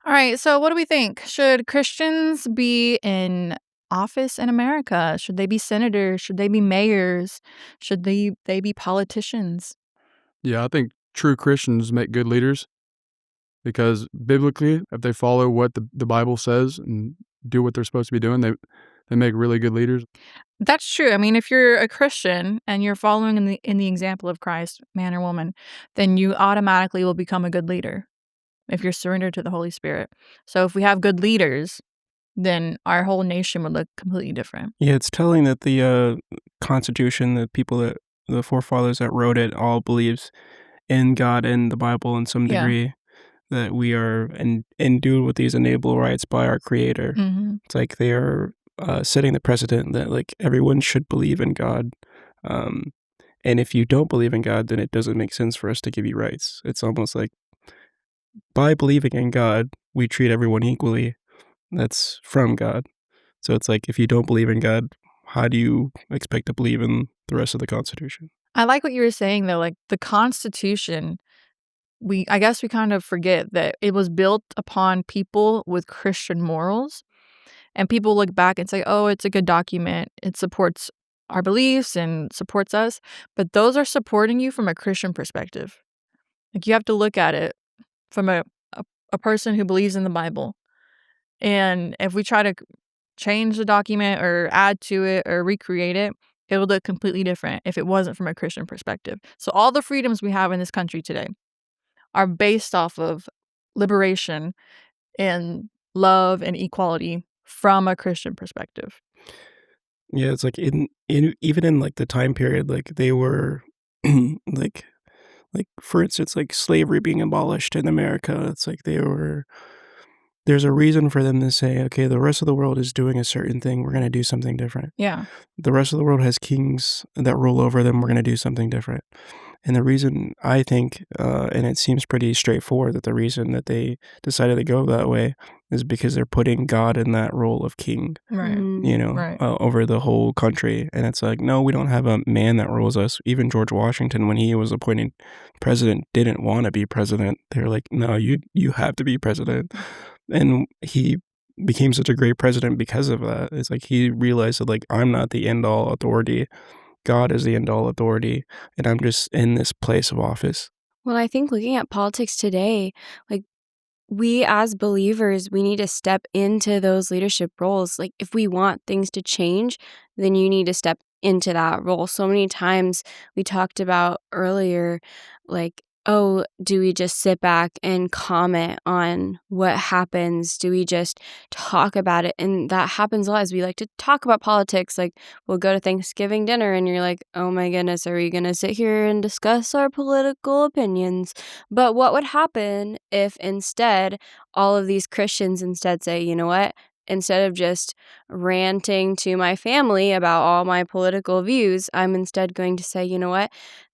All right, so what do we think? Should Christians be in office in America? Should they be senators? Should they be mayors? Should they be politicians? Yeah, I think true Christians make good leaders because biblically, if they follow what the Bible says and do what they're supposed to be doing, they make really good leaders. That's true. I mean, if you're a Christian and you're following in the example of Christ, man or woman, then you automatically will become a good leader if you're surrendered to the Holy Spirit. So if we have good leaders, then our whole nation would look completely different. Yeah, it's telling that the Constitution, the forefathers that wrote it, all believes in God and the Bible in some Yeah. degree. That we are endued with these enable rights by our Creator. Mhm. It's like they are setting the precedent that like everyone should believe in God. Um, and if you don't believe in God, then it doesn't make sense for us to give you rights. It's almost like by believing in God, we treat everyone equally. That's from God. So it's like if you don't believe in God, how do you expect to believe in the rest of the Constitution? I like what you were saying though, like the Constitution, I guess we kind of forget that it was built upon people with Christian morals, and people look back and say, "Oh, it's a good document. It supports our beliefs and supports us." But those are supporting you from a Christian perspective. Like you have to look at it from a person who believes in the Bible. And if we try to change the document or add to it or recreate it, it would look completely different if it wasn't from a Christian perspective. So all the freedoms we have in this country today are based off of liberation and love and equality from a Christian perspective. Yeah, it's like in even in like the time period, like they were like like for instance, like slavery being abolished in America. It's like there's a reason for them to say, okay, the rest of the world is doing a certain thing. We're going to do something different. Yeah. The rest of the world has kings that rule over them. We're going to do something different. And the reason I think, and it seems pretty straightforward, that the reason that they decided to go that way is because they're putting God in that role of king, Right. Right. over the whole country. And it's like, no, we don't have a man that rules us. Even George Washington, when he was appointed president, didn't want to be president. They're like, no, you have to be president. And he became such a great president because of that. It's like he realized that like I'm not the end all authority. God is the end all authority, and I'm just in this place of office. Well, I think looking at politics today, like we as believers, we need to step into those leadership roles. Like if we want things to change, then you need to step into that role. So many times we talked about earlier, like, oh, do we just sit back and comment on what happens? Do we just talk about it? And that happens a lot as we like to talk about politics. Like we'll go to Thanksgiving dinner and you're like, oh my goodness, are we going to sit here and discuss our political opinions? But what would happen if instead all of these Christians instead say, you know what? Instead of just ranting to my family about all my political views, I'm instead going to say, you know what?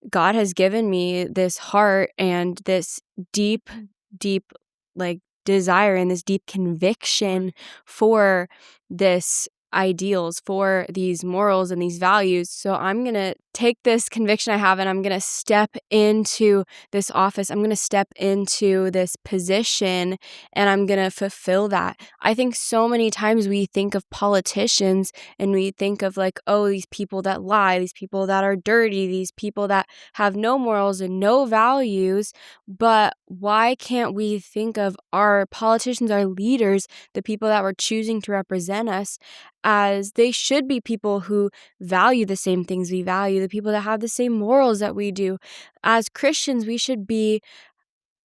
God has given me this heart and this deep, deep, like, desire and this deep conviction for this ideals, for these morals and these values. So I'm going to take this conviction I have and I'm going to step into this office. I'm going to step into this position and I'm going to fulfill that. I think so many times we think of politicians and we think of like, oh, these people that lie, these people that are dirty, these people that have no morals and no values. But why can't we think of our politicians, our leaders, the people that we're choosing to represent us, as they should be people who value the same things we value, the people that have the same morals that we do? As Christians, we should be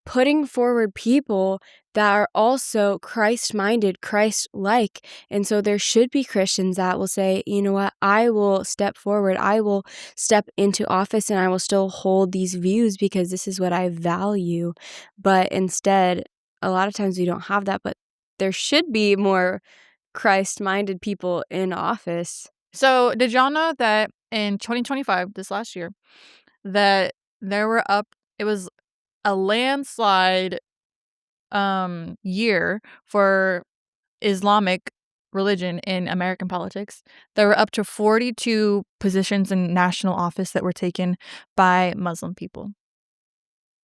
putting forward people that are also Christ-minded, Christ-like. And so there should be Christians that will say, you know what, I will step forward, I will step into office, and I will still hold these views because this is what I value. But instead, a lot of times we don't have that, but there should be more Christ-minded people in office. So did y'all know that in 2025, this last year, that there were up it was a landslide year for Islamic religion in American politics. There were up to 42 positions in national office that were taken by Muslim people.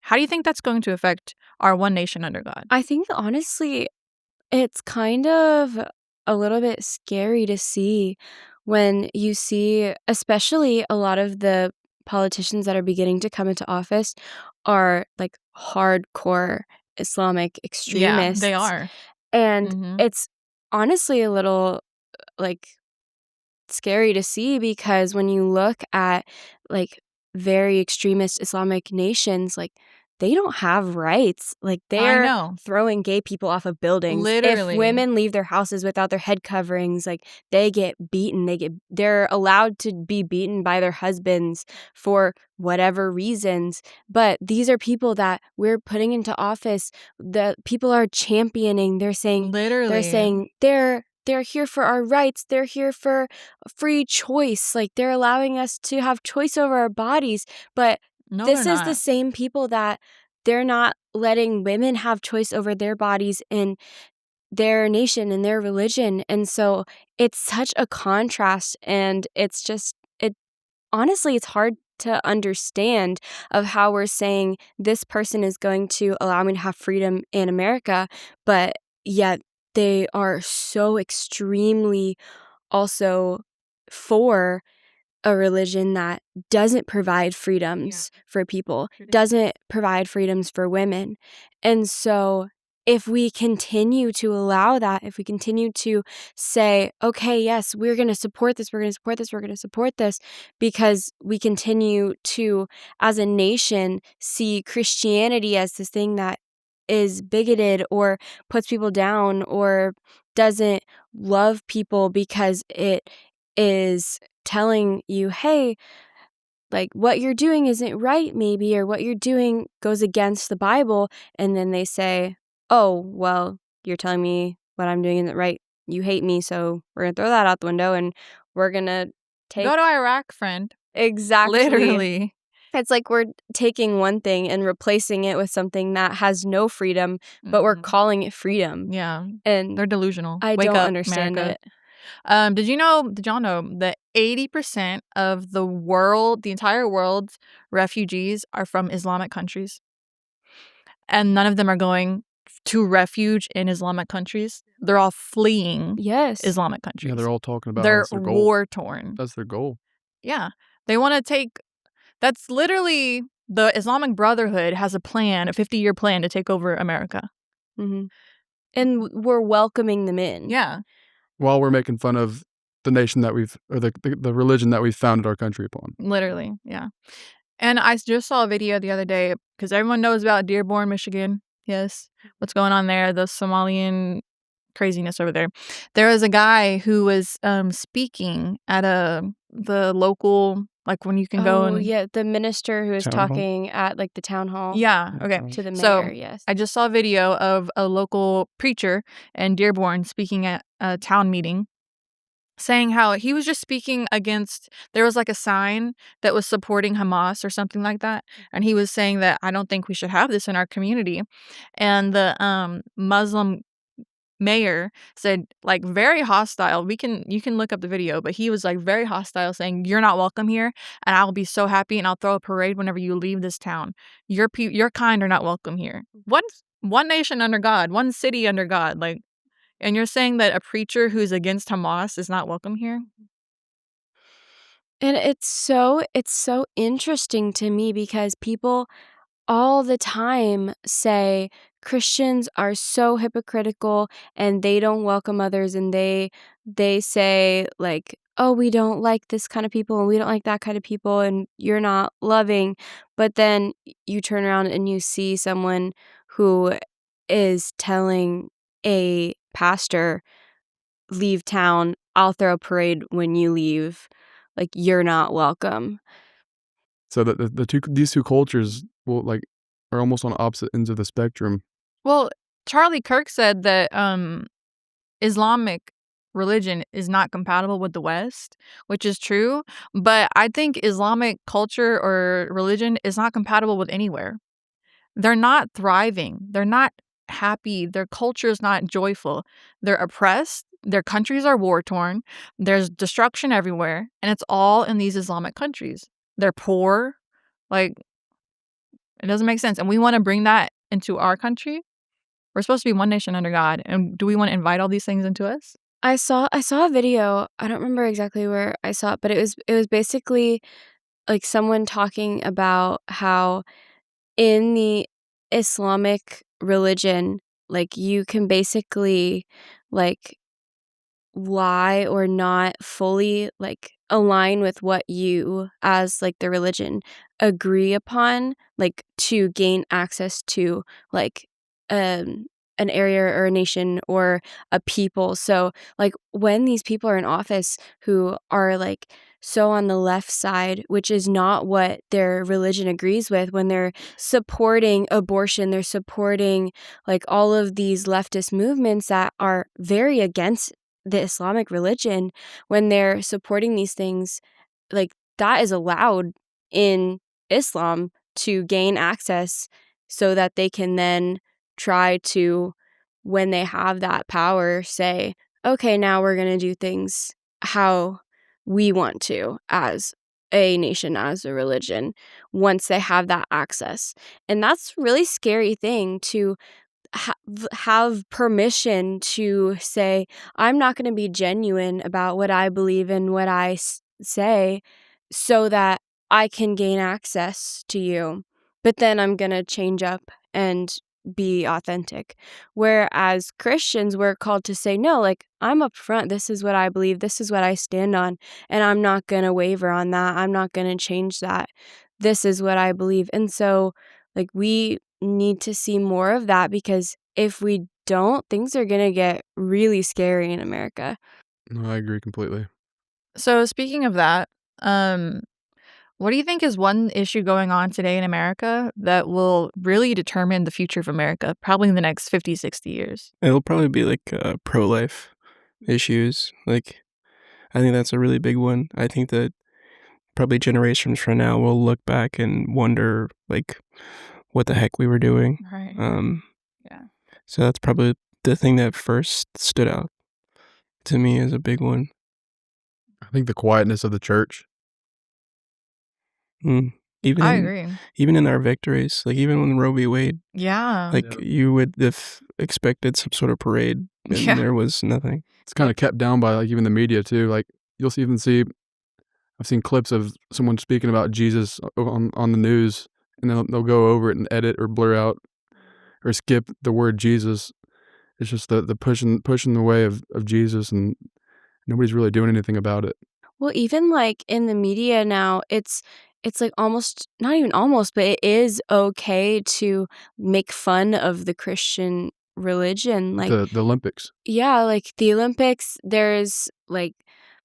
How do you think that's going to affect our one nation under God? I think honestly, it's kind of a little bit scary to see when you see, especially a lot of the politicians that are beginning to come into office are like hardcore Islamic Yeah, extremists. they are. And Mhm. it's honestly a little like scary to see because when you look at like very extremist Islamic nations, like they don't have rights. Like I they're know. throwing gay people off of buildings. Literally. If women leave their houses without their head coverings, like they get beaten. They're allowed to be beaten by their husbands for whatever reasons. But these are people that we're putting into office that people are championing. They're saying Literally. they're here for our rights. They're here for free choice. Like they're allowing us to have choice over our bodies. But No, this they're is the not. same people that they're not letting women have choice over their bodies in their nation and their religion. And so it's such a contrast. And it's just, it honestly, it's hard to understand of how we're saying this person is going to allow me to have freedom in America, but yet they are so extremely also for a religion that doesn't provide freedoms for people, doesn't provide freedoms for women. And so if we continue to allow that, if we continue to say, okay, yes, we're going to support this, we're going to support this, we're going to support this, because we continue to, as a nation, see Christianity as this thing that is bigoted or puts people down or doesn't love people because it is telling you, hey, like what you're doing isn't right, maybe, or what you're doing goes against the Bible. And then they say, oh, well, you're telling me what I'm doing isn't right. You hate me, so we're going to throw that out the window and we're going to take. Go to Iraq, friend. Exactly. Literally. It's like we're taking one thing and replacing it with something that has no freedom, but we're Mhm. calling it freedom. Yeah. And They're delusional. I Wake don't up, understand America. it. Did y'all know that 80% of the entire world's refugees are from Islamic countries? And none of them are going to refuge in Islamic countries. They're all fleeing Yes. Islamic countries. Yeah, they're all talking about how They're that's their goal. war-torn. That's their goal. Yeah. They want to take... That's literally... The Islamic Brotherhood has a 50-year plan to take over America. Mm-hmm. And we're welcoming them in. Yeah. While we're making fun of the nation that the religion that we've founded our country upon. Literally, yeah. And I just saw a video the other day because everyone knows about Dearborn, Michigan. Yes. What's going on there? The Somalian craziness over there. There was a guy who was speaking at the local, like when you can go and... yeah, the minister who was Town hall? talking at like the town hall. Yeah, okay. To the mayor, So, yes. I just saw a video of a local preacher in Dearborn speaking at a town meeting, saying how he was just speaking against... There was like a sign that was supporting Hamas or something like that. And he was saying that I don't think we should have this in our community. And the Muslim mayor said, like, very hostile. You can look up the video, but he was like very hostile, saying, you're not welcome here, and I'll be so happy and I'll throw a parade whenever you leave this town. Your kind are not welcome here. One nation under God, one city under God, like, and you're saying that a preacher who's against Hamas is not welcome here? And it's so interesting to me because people all the time say Christians are so hypocritical and they don't welcome others, and they say like, oh, we don't like this kind of people and we don't like that kind of people and you're not loving. But then you turn around and you see someone who is telling a pastor, leave town, I'll throw a parade when you leave, like you're not welcome. So these two cultures are almost on opposite ends of the spectrum. Well, Charlie Kirk said that Islamic religion is not compatible with the West, which is true. But I think Islamic culture or religion is not compatible with anywhere. They're not thriving. They're not happy. Their culture is not joyful. They're oppressed. Their countries are war-torn. There's destruction everywhere. And it's all in these Islamic countries. They're poor. Like, It doesn't make sense. And we want to bring that into our country. We're supposed to be one nation under God. And do we want to invite all these things into us? I saw a video. I don't remember exactly where I saw it, but it was basically like someone talking about how in the Islamic religion, like you can basically like lie or not fully like align with what you as like the religion agree upon, like to gain access to like an area or a nation or a people. So like when these people are in office who are like so on the left side, which is not what their religion agrees with, when they're supporting abortion, they're supporting like all of these leftist movements that are very against the Islamic religion, when they're supporting these things, like that is allowed in Islam to gain access so that they can then try to, when they have that power, say, okay, now we're going to do things how we want to as a nation, as a religion, once they have that access. And that's a really scary thing to have permission to say, I'm not going to be genuine about what I believe and what I say so that I can gain access to you. But then I'm going to change up and be authentic. Whereas Christians, we're called to say, no, like I'm upfront. This is what I believe. This is what I stand on. And I'm not going to waver on that. I'm not going to change that. This is what I believe. And so like we need to see more of that, because if we don't, things are going to get really scary in America. No, I agree completely. So speaking of that, what do you think is one issue going on today in America that will really determine the future of America, probably in the next 50, 60 years? It'll probably be like pro-life issues. Like, I think that's a really big one. I think that probably generations from now we'll look back and wonder like what the heck we were doing. Right. Yeah. So that's probably the thing that first stood out to me as a big one. I think the quietness of the church. Even I in, agree. even in our victories, like even when Roe v. Wade, Yeah. like you would have expected some sort of parade, and Yeah. there was nothing. It's kind of kept down by like even the media too. Like you'll even see, I've seen clips of someone speaking about Jesus on the news, and they'll go over it and edit or blur out or skip the word Jesus. It's just the pushing the way of Jesus, and nobody's really doing anything about it. Well, even like in the media now, it's like almost, not even almost, but it is okay to make fun of the Christian religion. Like, The Olympics. yeah, like the Olympics, there's like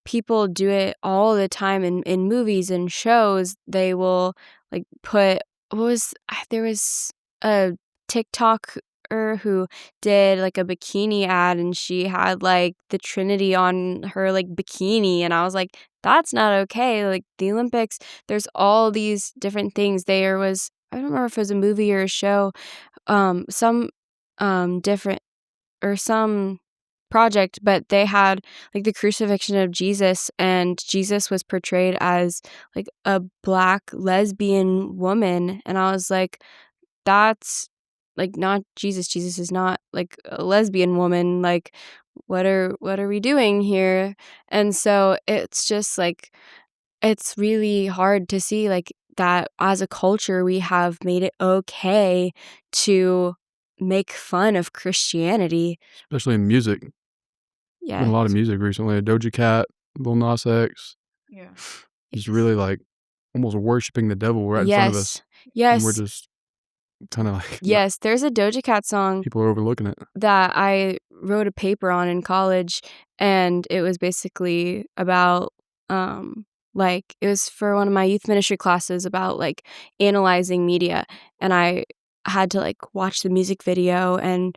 people do it all the time in movies and shows. They will like put, there was a TikToker who did like a bikini ad, and she had like the Trinity on her like bikini, and I was like, that's not okay. Like the Olympics, there's all these different things. There was, I don't remember if it was a movie or a show, some different or some project, but they had like the crucifixion of Jesus, and Jesus was portrayed as like a Black lesbian woman, and I was like, that's like not Jesus. Jesus is not like a lesbian woman. Like what are we doing here? And so it's just like, it's really hard to see like that as a culture we have made it okay to make fun of Christianity. Especially in music. Yeah. Been a lot of music recently. Doja Cat, Lil Nas X. Yeah. He's really like almost worshiping the devil right in front of us. Yes. And we're just kind of like, Yes, there's a Doja Cat song people are overlooking it. that I wrote a paper on in college, and it was basically about like it was for one of my youth ministry classes about like analyzing media, and I had to like watch the music video and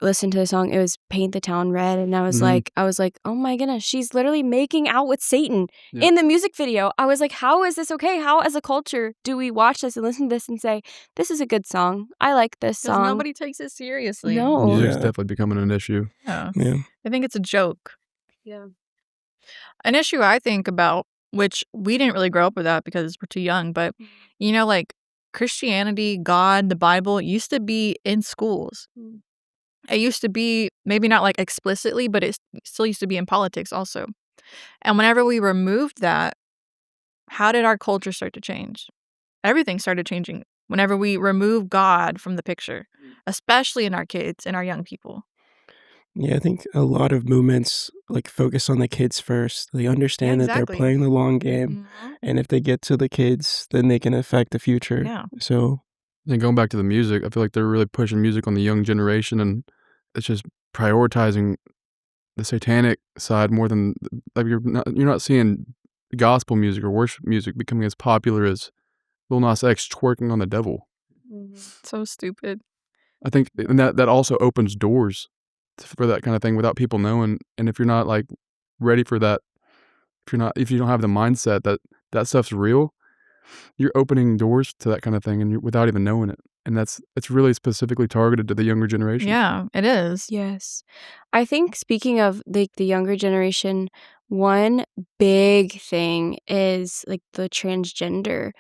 listen to the song. It was Paint the Town Red, and I was like, oh my goodness, she's literally making out with Satan in the music video. I was like, how is this okay? How as a culture do we watch this and listen to this and say, this is a good song, I like this Because song? nobody takes it seriously. No. Music's Yeah. definitely becoming an issue. Yeah. Yeah. I think it's a joke. Yeah. An issue I think about, which we didn't really grow up with that because we're too young, but you know, like Christianity, God, the Bible used to be in schools. It used to be maybe not like explicitly, but it still used to be in politics also. And whenever we removed that, how did our culture start to change? Everything started changing whenever we remove God from the picture, especially in our kids and our young people. Yeah, I think a lot of movements like focus on the kids first. They understand that they're exactly. playing the long game, and if they get to the kids, then they can affect the future. Yeah. So Then going back to the music, I feel like they're really pushing music on the young generation, and it's just prioritizing the satanic side more than like you're not seeing gospel music or worship music becoming as popular as Lil Nas X twerking on the devil. So stupid. I think and that also opens doors for that kind of thing without people knowing. And if you're not like ready for that, if you don't have the mindset that that stuff's real, you're opening doors to that kind of thing and without even knowing it. And it's really specifically targeted to the younger generation. Yeah, it is. Yes. I think speaking of the younger generation, one big thing is like the transgender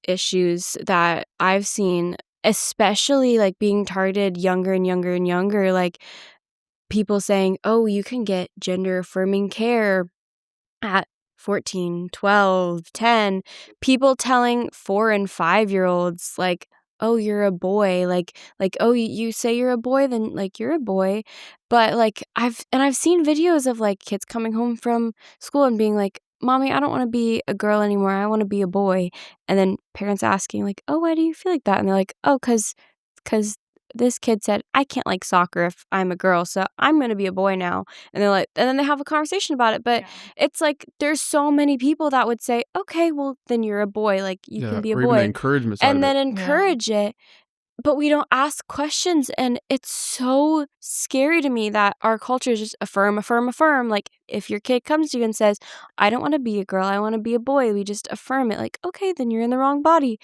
issues that I've seen, especially like being targeted younger and younger and younger, like people saying, "Oh, you can get gender affirming care at 14, 12, 10." People telling 4 and 5-year-olds like, "Oh, you're a boy." Like, "Oh, you say you're a boy, then like you're a boy." But like I've seen videos of like kids coming home from school and being like, "Mommy, I don't want to be a girl anymore. I want to be a boy." And then parents asking like, "Oh, why do you feel like that?" And they're like, "Oh, cuz this kid said I can't like soccer if I'm a girl, so I'm going to be a boy now." And they're like, and then they have a conversation about it, but it's like there's so many people that would say, "Okay, well then you're a boy, like you can be a or even the boy," encouragement side and of it. then encourage it. But we don't ask questions, and it's so scary to me that our culture is just affirm, affirm, affirm. Like if your kid comes to you and says, "I don't want to be a girl, I want to be a boy," we just affirm it. Like, okay, then you're in the wrong body,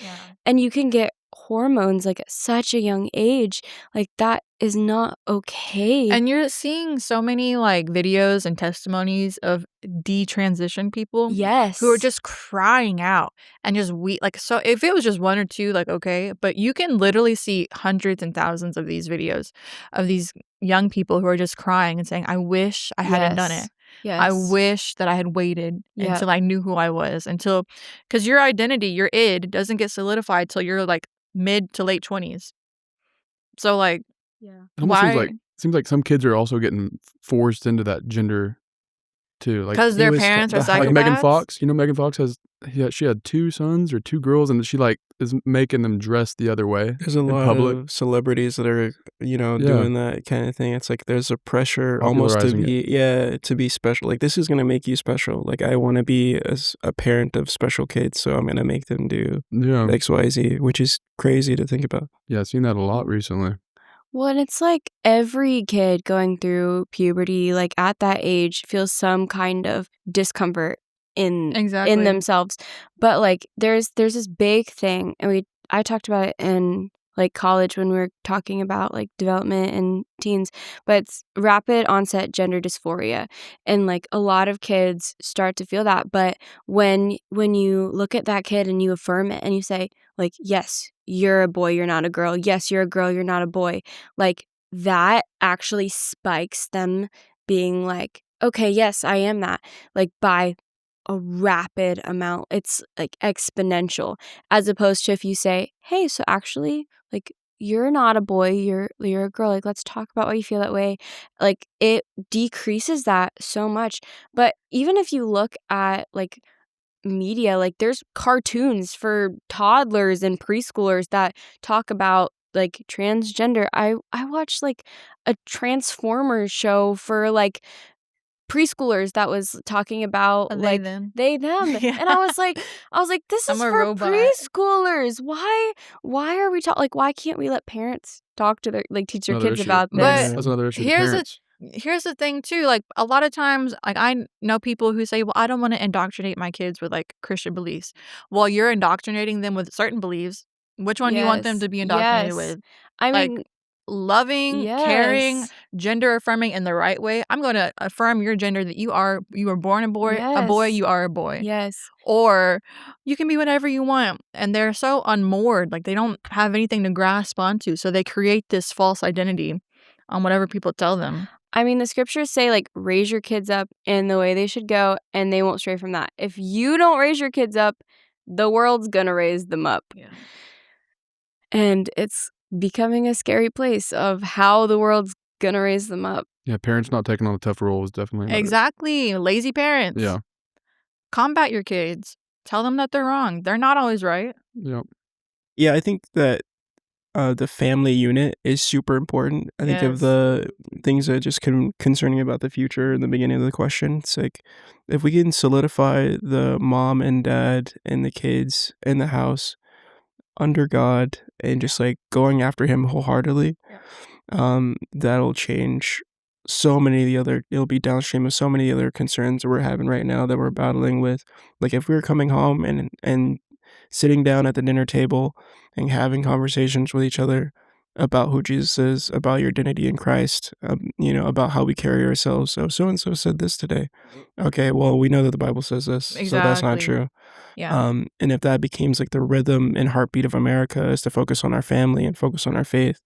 and you can get hormones like at such a young age. Like that is not okay. And you're seeing so many like videos and testimonies of detransition people Yes. who are just crying out and just like, so if it was just one or two, like, okay, but you can literally see hundreds and thousands of these videos of these young people who are just crying and saying, "I wish I hadn't done it. Yes. I wish that I had waited Yep. until I knew who I was, because your identity, your id doesn't get solidified till you're like mid to late 20s. So like, Yeah. It almost why? seems like some kids are also getting forced into that gender too. Like Because their parents are like Megan psychopaths? Fox. You know, Megan Fox she had 2 sons or 2 girls, and she like is making them dress the other way there's a in lot public. of celebrities that are, Yeah. doing that kind of thing. It's like there's a pressure almost to Popularizing to be special. Like this is going to make you special. Like I want to be a parent of special kids, so I'm going to make them do Yeah, XYZ, which is crazy to think about. yeah, I've seen that a lot recently. Well, and it's like every kid going through puberty, like at that age, feels some kind of discomfort in Exactly. themselves. But like there's this big thing, and I talked about it in like college when we were talking about like development and teens, but it's rapid onset gender dysphoria. And like a lot of kids start to feel that. But when you look at that kid and you affirm it and you say, like, yes, you're a boy, you're not a girl. Yes, you're a girl, you're not a boy. Like that actually spikes them being like, okay, yes, I am that. Like by a rapid amount. It's like exponential, as opposed to if you say, "Hey, so actually, like you're not a boy, you're a girl. Like let's talk about why you feel that way." Like it decreases that so much. But even if you look at like media, like there's cartoons for toddlers and preschoolers that talk about like transgender. I watched like a Transformers show for like preschoolers that was talking about They, like them. they them. Yeah. And I was like this I'm is a for robot. preschoolers. Why are we why can't we let parents talk to their like teach their Another kids issue. about But this? That's another issue. here's Parents. Here's the thing too, like a lot of times, like I know people who say, "Well, I don't want to indoctrinate my kids with like Christian beliefs." Well, you're indoctrinating them with certain beliefs. Which one do you want them Yes. to be indoctrinated Yes. with? I Like, mean, loving, caring, Yes. gender affirming in the right way. I'm going to affirm your gender that you were born a boy, Yes. you are a boy. Yes. Or you can be whatever you want. And they're so unmoored, like they don't have anything to grasp onto. So they create this false identity on whatever people tell them. I mean, the scriptures say, like, raise your kids up in the way they should go, and they won't stray from that. If you don't raise your kids up, the world's gonna raise them up. Yeah. And it's becoming a scary place of how the world's gonna raise them up. Yeah, parents not taking on a tough role is definitely another. Exactly. Lazy parents. Yeah. Combat your kids. Tell them that they're wrong. They're not always right. Yep. Yeah, I think that the family unit is super important. I think of Yes. the things that just concerning about the future in the beginning of the question. It's like if we can solidify the mom and dad and the kids in the house under God and just like going after Him wholeheartedly, that'll change so many of the other. It'll be downstream of so many other concerns that we're having right now that we're battling with. Like if we were coming home and sitting down at the dinner table and having conversations with each other about who Jesus is, about your identity in Christ, about how we carry ourselves. So and so said this today. Okay, well, we know that the Bible says this, so that's not Exactly. true. Yeah. And if that becomes like the rhythm and heartbeat of America is to focus on our family and focus on our faith,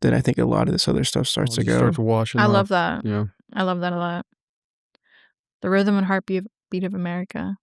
then I think a lot of this other stuff starts to It just go. starts washing I off. love that. Yeah. I love that a lot. The rhythm and heartbeat of America.